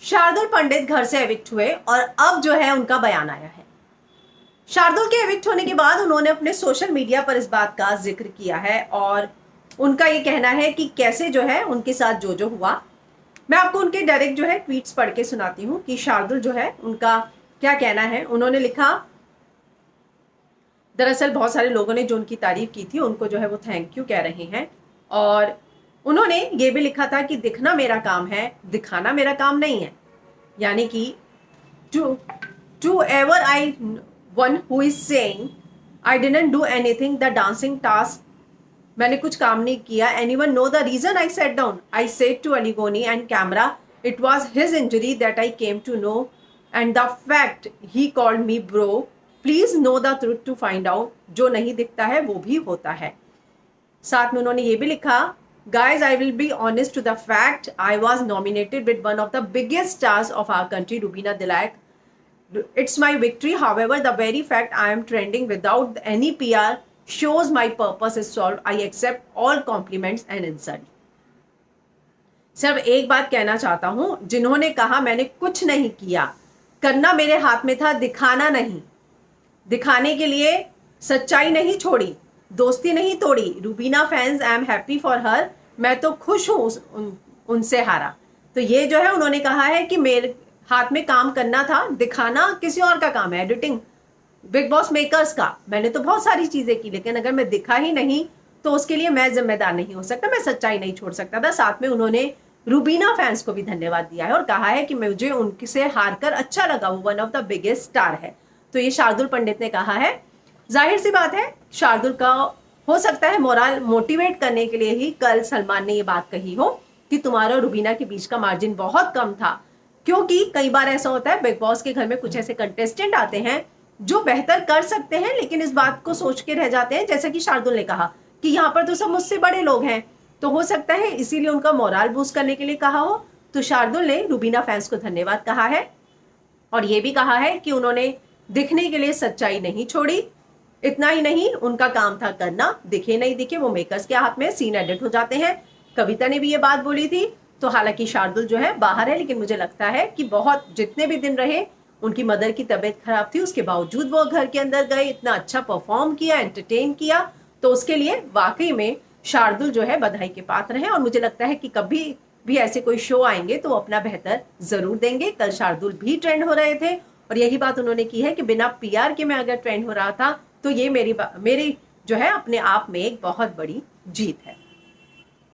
शार्दुल पंडित घर से एविक्ट हुए और अब जो है उनका बयान आया है। शार्दुल के एविक्ट होने के बाद उन्होंने अपने सोशल मीडिया पर इस बात का जिक्र किया है और उनका ये कहना है कि कैसे जो है उनके साथ जो हुआ। मैं आपको उनके डायरेक्ट जो है ट्वीट्स पढ़ के सुनाती हूँ कि शार्दुल जो है उनका क्या कहना है। उन्होंने लिखा, दरअसल बहुत सारे लोगों ने जो उनकी तारीफ की थी उनको जो है वो थैंक यू कह रहे हैं और उन्होंने ये भी लिखा था कि दिखना मेरा काम है, दिखाना मेरा काम नहीं है। यानी कि to every one who is saying I didn't do anything the dancing task, मैंने कुछ काम नहीं किया। Anyone know the reason I sat down, I said to Aligoni and camera it was his injury that I came to know and the fact he called me bro, please know the truth to find out, जो नहीं दिखता है वो भी होता है। साथ में उन्होंने ये भी लिखा, guys I will be honest to the fact I was nominated with one of the biggest stars of our country, Rubina Dilak. It's my victory, however the very fact I am trending without any PR shows my purpose is solved. I accept all compliments and insult. सिर्फ एक बात कहना चाहता हूं, जिन्होंने कहा मैंने कुछ नहीं किया, करना मेरे हाथ में था, दिखाना नहीं। दिखाने के लिए सच्चाई नहीं छोड़ी, दोस्ती नहीं तोड़ी। Rubina fans I am happy for her, मैं तो खुश हूं उनसे हारा। तो ये जो है उन्होंने कहा है कि मेरे हाथ में काम करना था, दिखाना किसी और का काम है, एडिटिंग बिग बॉस मेकर्स का। मैंने तो बहुत सारी चीजें की, लेकिन अगर मैं दिखा ही नहीं तो उसके लिए मैं जिम्मेदार नहीं हो सकता, मैं सच्चाई नहीं छोड़ सकता था। साथ में उन्होंने रूबीना फैंस को भी धन्यवाद दिया है और कहा है कि मुझे उनसे हारकर अच्छा लगा, वो one of the biggest star है। तो ये शार्दुल पंडित ने कहा है। जाहिर सी बात है शार्दुल का हो सकता है मोरल मोटिवेट करने के लिए ही कल सलमान ने ये बात कही हो कि तुम्हारा और रुबीना के बीच का मार्जिन बहुत कम था, क्योंकि कई बार ऐसा होता है बिग बॉस के घर में कुछ ऐसे कंटेस्टेंट आते हैं जो बेहतर कर सकते हैं लेकिन इस बात को सोच के रह जाते हैं, जैसा कि शार्दुल ने कहा कि यहाँ पर तो सब मुझसे बड़े लोग हैं, तो हो सकता है इसीलिए उनका मोरल बूस्ट करने के लिए कहा हो। तो शार्दुल ने रुबीना फैंस को धन्यवाद कहा है और ये भी कहा है कि उन्होंने दिखने के लिए सच्चाई नहीं छोड़ी। इतना ही नहीं, उनका काम था करना, दिखे नहीं दिखे वो मेकर्स के हाथ में, सीन एडिट हो जाते हैं। कविता ने भी ये बात बोली थी। तो हालांकि शार्दुल जो है बाहर है, लेकिन मुझे लगता है कि बहुत जितने भी दिन रहे, उनकी मदर की तबीयत खराब थी, उसके बावजूद वो घर के अंदर गए, इतना अच्छा परफॉर्म किया, एंटरटेन किया, तो उसके लिए वाकई में शार्दुल जो है बधाई के पात्र हैं। और मुझे लगता है कि कभी भी ऐसे कोई शो आएंगे तो वो अपना बेहतर जरूर देंगे। कल शार्दुल भी ट्रेंड हो रहे थे और यही बात उन्होंने की है कि बिना PR के मैं अगर ट्रेंड हो रहा था तो ये मेरी जो है अपने आप में एक बहुत बड़ी जीत है।